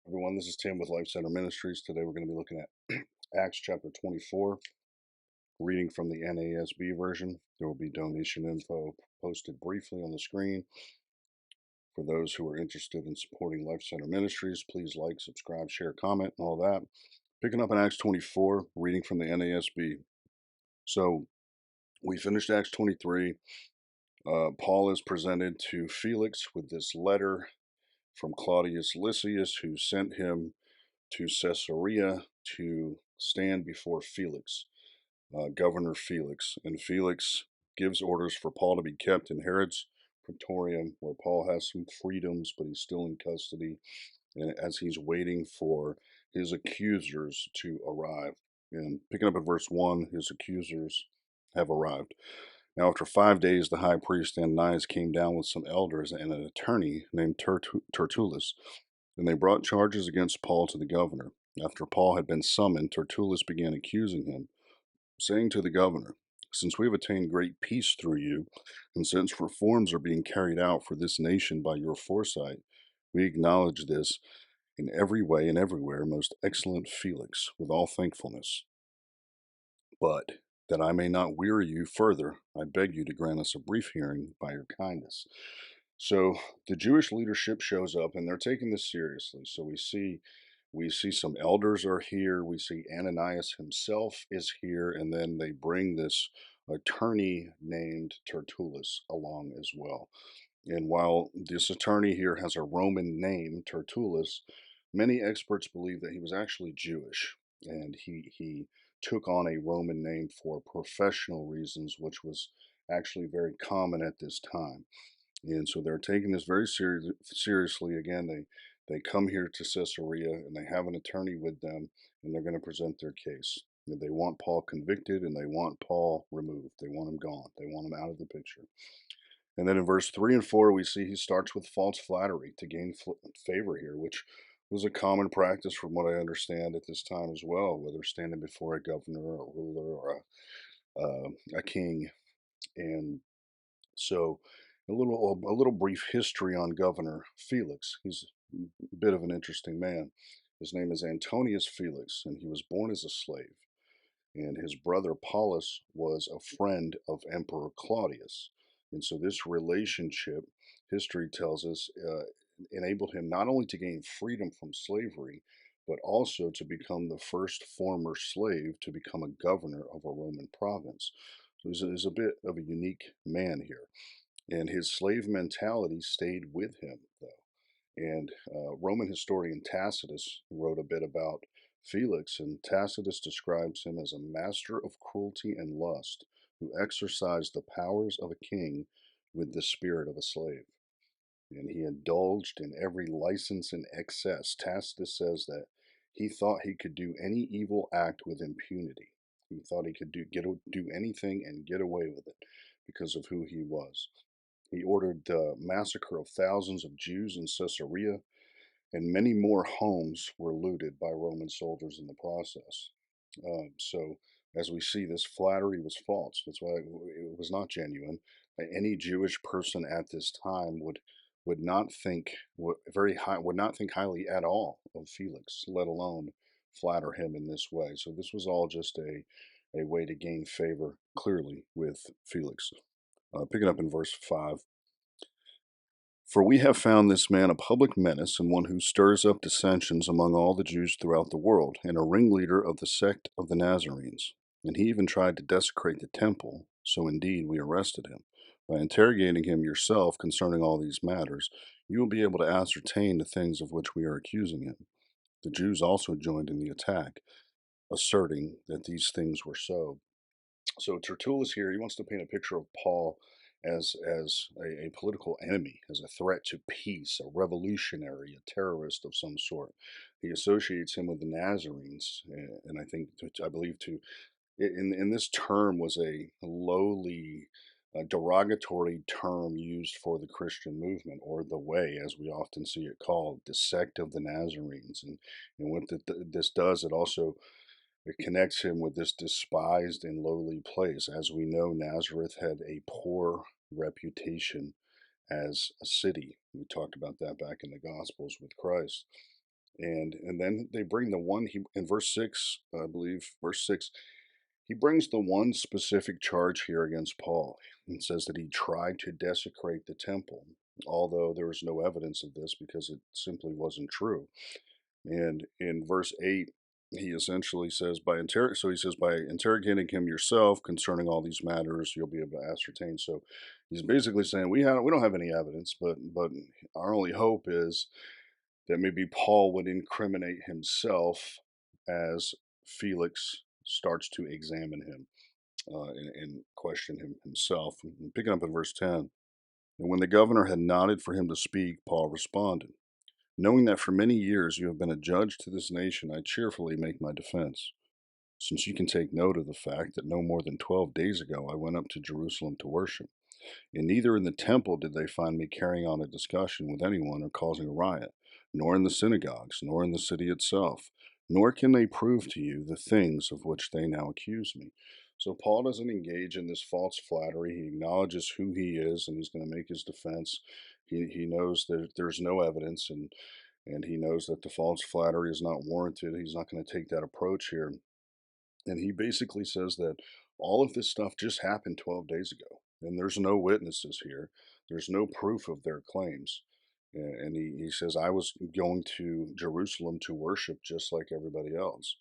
Everyone, this is Tim with Life Center Ministries. Today we're going to be looking at Acts chapter 24, reading from the NASB version. There will be donation info posted briefly on the screen. For those who are interested in supporting Life Center Ministries, please like, subscribe, share, comment, and all that. Picking up in Acts 24, reading from the NASB. So we finished Acts 23. Paul is presented to Felix with this letter from Claudius Lysias, who sent him to Caesarea to stand before Felix, Governor Felix. And Felix gives orders for Paul to be kept in Herod's praetorium, where Paul has some freedoms, but he's still in custody, and as he's waiting for his accusers to arrive. And picking up at verse 1, his accusers have arrived. Now, after 5 days, the high priest Ananias came down with some elders and an attorney named Tertullus, and they brought charges against Paul to the governor. After Paul had been summoned, Tertullus began accusing him, saying to the governor, "Since we have attained great peace through you, and since reforms are being carried out for this nation by your foresight, we acknowledge this in every way and everywhere, most excellent Felix, with all thankfulness. But that I may not weary you further, I beg you to grant us a brief hearing by your kindness." So the Jewish leadership shows up and they're taking this seriously. So we see some elders are here, we see Ananias himself is here, and then they bring this attorney named Tertullus along as well. And while this attorney here has a Roman name, Tertullus, many experts believe that he was actually Jewish, and he took on a Roman name for professional reasons, which was actually very common at this time. And so they're taking this very seriously. Again, they come here to Caesarea and they have an attorney with them, and they're going to present their case. And they want Paul convicted and they want Paul removed. They want him gone. They want him out of the picture. And then in verse 3 and 4, we see he starts with false flattery to gain favor here, which was a common practice from what I understand at this time as well, whether standing before a governor or a ruler or a king. And so a little brief history on Governor Felix. He's a bit of an interesting man. His name is Antonius Felix, and he was born as a slave. And his brother Paulus was a friend of Emperor Claudius. And so this relationship, history tells us, enabled him not only to gain freedom from slavery, but also to become the first former slave to become a governor of a Roman province. So he's a bit of a unique man here. And his slave mentality stayed with him, though. And Roman historian Tacitus wrote a bit about Felix, and Tacitus describes him as a master of cruelty and lust who exercised the powers of a king with the spirit of a slave. And he indulged in every license and excess. Tacitus says that he thought he could do any evil act with impunity. He thought he could do anything and get away with it because of who he was. He ordered the massacre of thousands of Jews in Caesarea, and many more homes were looted by Roman soldiers in the process. So, as we see, this flattery was false. That's why it was not genuine. Any Jewish person at this time would not think would not think highly at all of Felix, let alone flatter him in this way. So this was all just a way to gain favor, clearly, with Felix. Picking up in verse 5. For we have found this man a public menace and one who stirs up dissensions among all the Jews throughout the world, and a ringleader of the sect of the Nazarenes. And he even tried to desecrate the temple, so indeed we arrested him. By interrogating him yourself concerning all these matters, you will be able to ascertain the things of which we are accusing him. The Jews also joined in the attack, asserting that these things were so. So Tertullus here, he wants to paint a picture of Paul as a political enemy, as a threat to peace, a revolutionary, a terrorist of some sort. He associates him with the Nazarenes, and I believe in this term was a lowly, derogatory term used for the Christian movement, or the way, as we often see it called, the sect of the Nazarenes. And what this does, it connects him with this despised and lowly place. As we know, Nazareth had a poor reputation as a city. We talked about that back in the Gospels with Christ. And then they bring the one he in verse 6, I believe, verse 6, he brings the one specific charge here against Paul and says that he tried to desecrate the temple, although there was no evidence of this because it simply wasn't true. And in verse 8, he essentially says so he says by interrogating him yourself concerning all these matters you'll be able to ascertain. So he's basically saying we don't have any evidence, but our only hope is that maybe Paul would incriminate himself as Felix starts to examine him and question him himself. And picking up in verse 10, and when the governor had nodded for him to speak, Paul responded, knowing that for many years you have been a judge to this nation, I cheerfully make my defense. Since you can take note of the fact that no more than 12 days ago I went up to Jerusalem to worship, and neither in the temple did they find me carrying on a discussion with anyone or causing a riot, nor in the synagogues, nor in the city itself, nor can they prove to you the things of which they now accuse me. So Paul doesn't engage in this false flattery. He acknowledges who he is and he's going to make his defense. He knows that there's no evidence and he knows that the false flattery is not warranted. He's not going to take that approach here. And he basically says that all of this stuff just happened 12 days ago, and there's no witnesses here. There's no proof of their claims. And he says, I was going to Jerusalem to worship just like everybody else.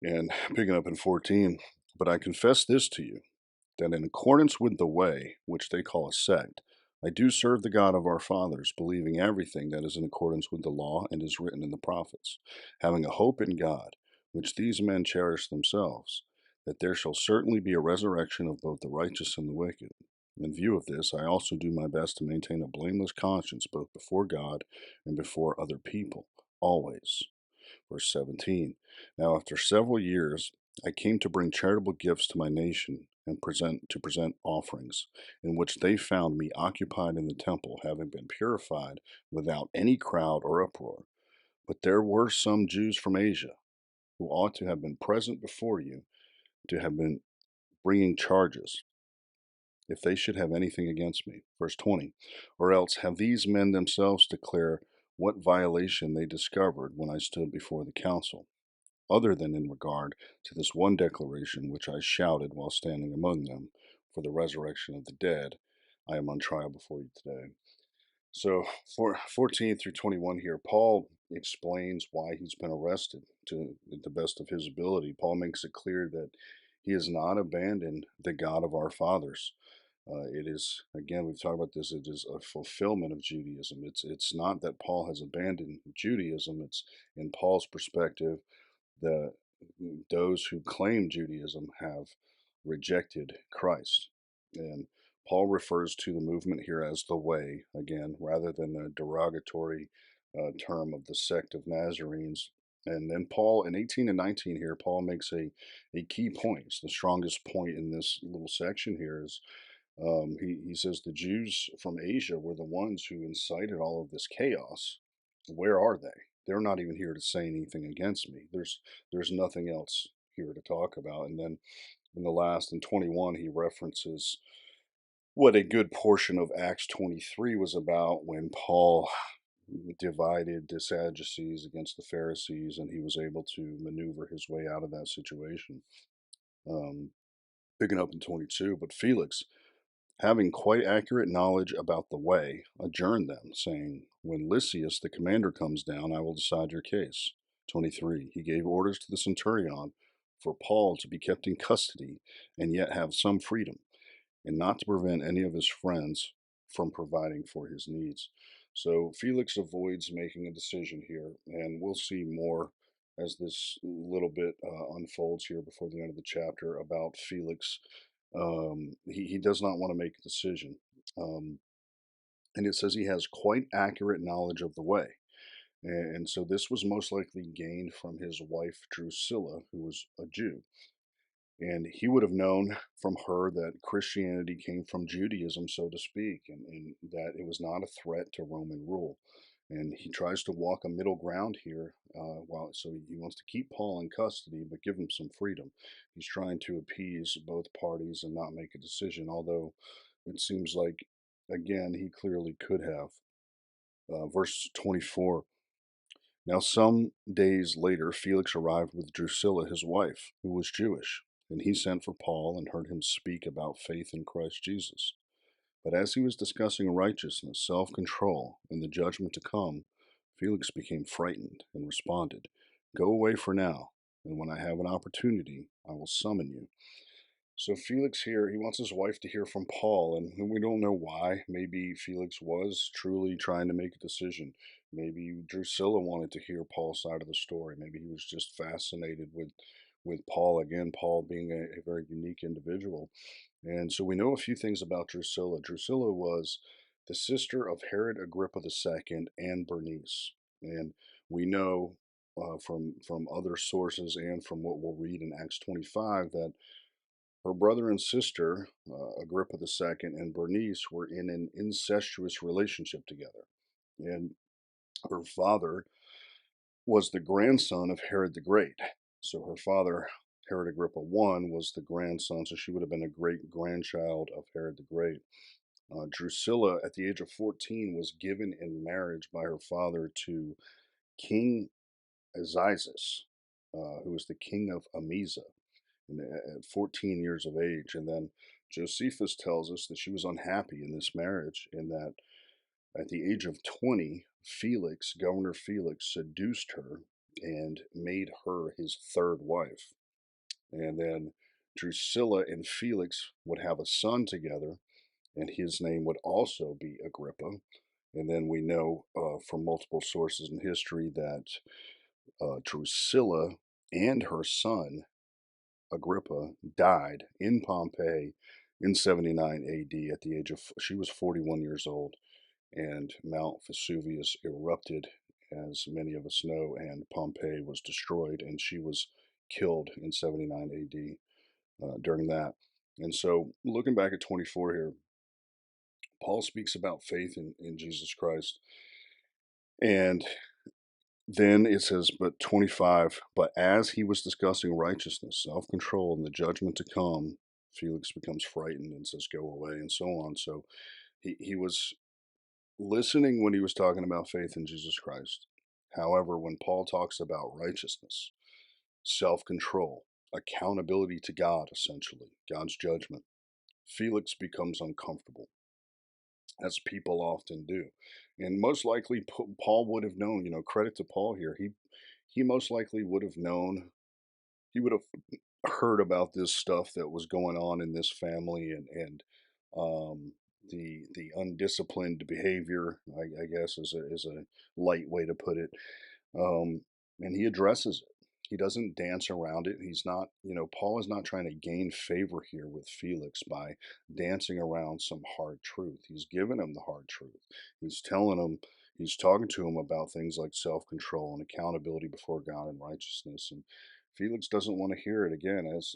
And picking up in 14, but I confess this to you, that in accordance with the way, which they call a sect, I do serve the God of our fathers, believing everything that is in accordance with the law and is written in the prophets, having a hope in God, which these men cherish themselves, that there shall certainly be a resurrection of both the righteous and the wicked. In view of this, I also do my best to maintain a blameless conscience both before God and before other people, always. Verse 17. Now, after several years, I came to bring charitable gifts to my nation and present offerings, in which they found me occupied in the temple, having been purified without any crowd or uproar. But there were some Jews from Asia who ought to have been present before you, to have been bringing charges, if they should have anything against me. Verse 20. Or else have these men themselves declare what violation they discovered when I stood before the council, other than in regard to this one declaration which I shouted while standing among them, for the resurrection of the dead, I am on trial before you today. So, for 14 through 21 here, Paul explains why he's been arrested to the best of his ability. Paul makes it clear that he has not abandoned the God of our fathers. It is, again, we've talked about this, it is a fulfillment of Judaism. It's not that Paul has abandoned Judaism, it's in Paul's perspective the those who claim Judaism have rejected Christ. And Paul refers to the movement here as the way, again, rather than a derogatory term of the sect of Nazarenes. And then Paul, in 18 and 19 here, Paul makes a key point. It's the strongest point in this little section here is he says the Jews from Asia were the ones who incited all of this chaos. Where are they? They're not even here to say anything against me. There's nothing else here to talk about. And then in the last, in 21, he references what a good portion of Acts 23 was about when Paul divided the Sadducees against the Pharisees, and he was able to maneuver his way out of that situation. Um, Picking up in 22, but Felix, having quite accurate knowledge about the way, adjourned them, saying, when Lysias the commander comes down, I will decide your case. 23. He gave orders to the centurion for Paul to be kept in custody and yet have some freedom, and not to prevent any of his friends from providing for his needs. So Felix avoids making a decision here, and we'll see more as this little bit unfolds here before the end of the chapter about Felix. He does not want to make a decision. Um, and it says he has quite accurate knowledge of the way. And so this was most likely gained from his wife Drusilla, who was a Jew. And he would have known from her that Christianity came from Judaism, so to speak, and that it was not a threat to Roman rule. And he tries to walk a middle ground here. So he wants to keep Paul in custody, but give him some freedom. He's trying to appease both parties and not make a decision, although it seems like, again, he clearly could have. Verse 24. Now, some days later, Felix arrived with Drusilla, his wife, who was Jewish, and he sent for Paul and heard him speak about faith in Christ Jesus. But as he was discussing righteousness, self control, and the judgment to come, Felix became frightened and responded, "Go away for now, and when I have an opportunity, I will summon you." So Felix here, he wants his wife to hear from Paul, and we don't know why. Maybe Felix was truly trying to make a decision. Maybe Drusilla wanted to hear Paul's side of the story. Maybe he was just fascinated with Paul. Again, Paul being a very unique individual. And so we know a few things about Drusilla. Drusilla was the sister of Herod Agrippa II and Bernice. And we know from other sources and from what we'll read in Acts 25 that her brother and sister, Agrippa II and Bernice, were in an incestuous relationship together. And her father was the grandson of Herod the Great. So her father, Herod Agrippa I, was the grandson, so she would have been a great grandchild of Herod the Great. Drusilla, at the age of 14, was given in marriage by her father to King Exegesis, who was the king of Emesa, at 14 years of age. And then Josephus tells us that she was unhappy in this marriage, and that at the age of 20, Felix, Governor Felix, seduced her and made her his third wife. And then Drusilla and Felix would have a son together, and his name would also be Agrippa. And then we know from multiple sources in history that Drusilla and her son Agrippa died in Pompeii in 79 AD at the age of, she was 41 years old, and Mount Vesuvius erupted, as many of us know, and Pompeii was destroyed, and she was killed in 79 AD during that. And so, looking back at 24 here, Paul speaks about faith in Jesus Christ. And then it says, but 25, but as he was discussing righteousness, self control, and the judgment to come, Felix becomes frightened and says, "Go away," and so on. So he was listening when he was talking about faith in Jesus Christ. However, when Paul talks about righteousness, self control, accountability to God, essentially, God's judgment, Felix becomes uncomfortable, as people often do. And most likely, Paul would have known, credit to Paul here. He most likely would have known, he would have heard about this stuff that was going on in this family, and um, the undisciplined behavior, I guess, is a light way to put it. Um, and he addresses it. He doesn't dance around it. He's not, Paul is not trying to gain favor here with Felix by dancing around some hard truth. He's giving him the hard truth. He's telling him, he's talking to him about things like self control and accountability before God and righteousness. And Felix doesn't want to hear it again, as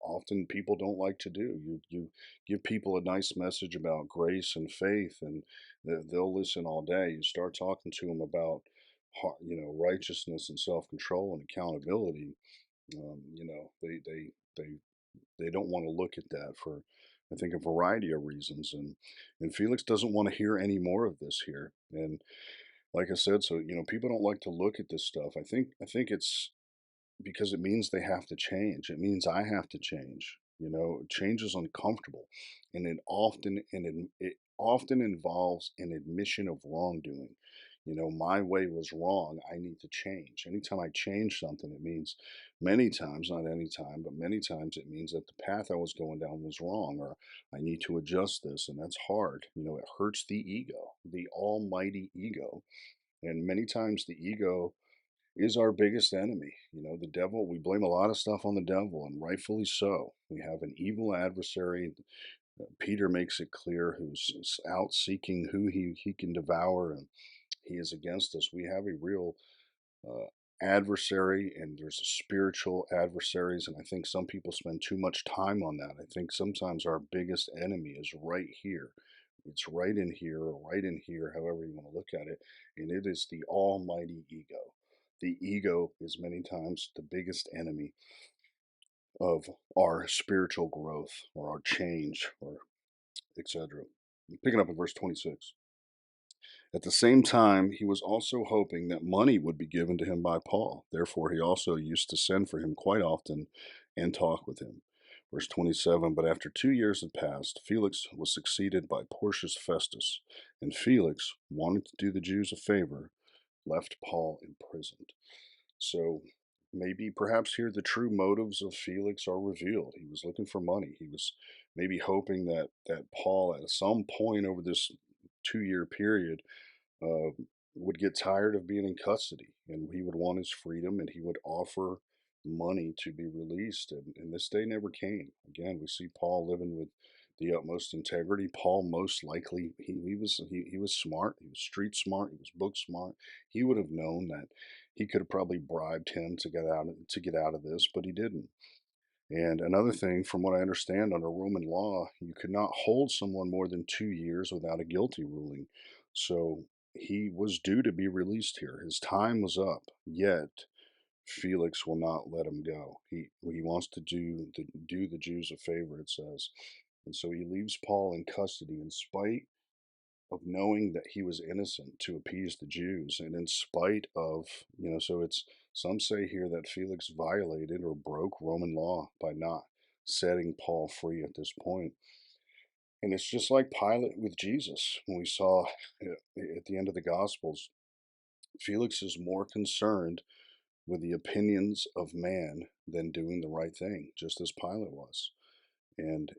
often people don't like to do. You give people a nice message about grace and faith, and they'll listen all day. You start talking to them about righteousness and self-control and accountability. They don't want to look at that for, I think, a variety of reasons. And Felix doesn't want to hear any more of this here. And like I said, so people don't like to look at this stuff. I think it's because it means they have to change. It means I have to change. Change is uncomfortable, and it often involves an admission of wrongdoing. My way was wrong. I need to change. Anytime I change something, it means many times, not any time, but many times it means that the path I was going down was wrong, or I need to adjust this, and that's hard. It hurts the ego, the almighty ego, and many times the ego is our biggest enemy. The devil, we blame a lot of stuff on the devil, and rightfully so. We have an evil adversary. Peter makes it clear, who's out seeking who he can devour, and he is against us. We have a real uh, adversary, and there's spiritual adversaries, and I think some people spend too much time on that. I think sometimes our biggest enemy is right here. It's right in here, or right in here, however you want to look at it, and it is the almighty ego. The ego is many times the biggest enemy of our spiritual growth, or our change, or etc. Picking up at verse 26. At the same time, he was also hoping that money would be given to him by Paul. Therefore, he also used to send for him quite often and talk with him. Verse 27, but after 2 years had passed, Felix was succeeded by Porcius Festus, and Felix, wanting to do the Jews a favor, left Paul imprisoned. So maybe perhaps here the true motives of Felix are revealed. He was looking for money. He was maybe hoping that Paul at some point over this 2 year period uh, would get tired of being in custody, and he would want his freedom, and he would offer money to be released. And this day never came. Again, we see Paul living with the utmost integrity. Paul most likely he was smart. He was street smart. He was book smart. He would have known that he could have probably bribed him to get out of this, but he didn't. And another thing, from what I understand under Roman law, you could not hold someone more than 2 years without a guilty ruling. So he was due to be released here. His time was up, yet Felix will not let him go. He wants to do the Jews a favor, it says. And so he leaves Paul in custody in spite of knowing that he was innocent to appease the Jews, and in spite of, so it's some say here that Felix violated or broke Roman law by not setting Paul free at this point. And it's just like Pilate with Jesus when we saw at the end of the Gospels, Felix is more concerned with the opinions of man than doing the right thing, just as Pilate was. And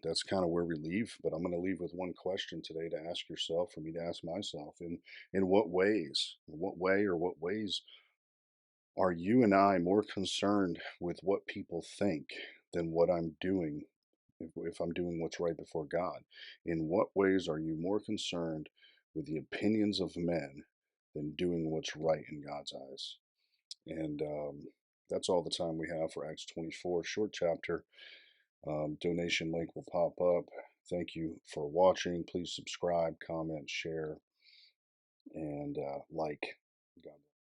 that's kind of where we leave. But I'm going to leave with one question today to ask yourself, for me to ask myself: in what way, or what ways are you and I more concerned with what people think than what I'm doing, if I'm doing what's right before God? In what ways are you more concerned with the opinions of men than doing what's right in God's eyes? And that's all the time we have for Acts 24, short chapter. Donation link will pop up. Thank you for watching. Please subscribe, comment, share, and like. God bless.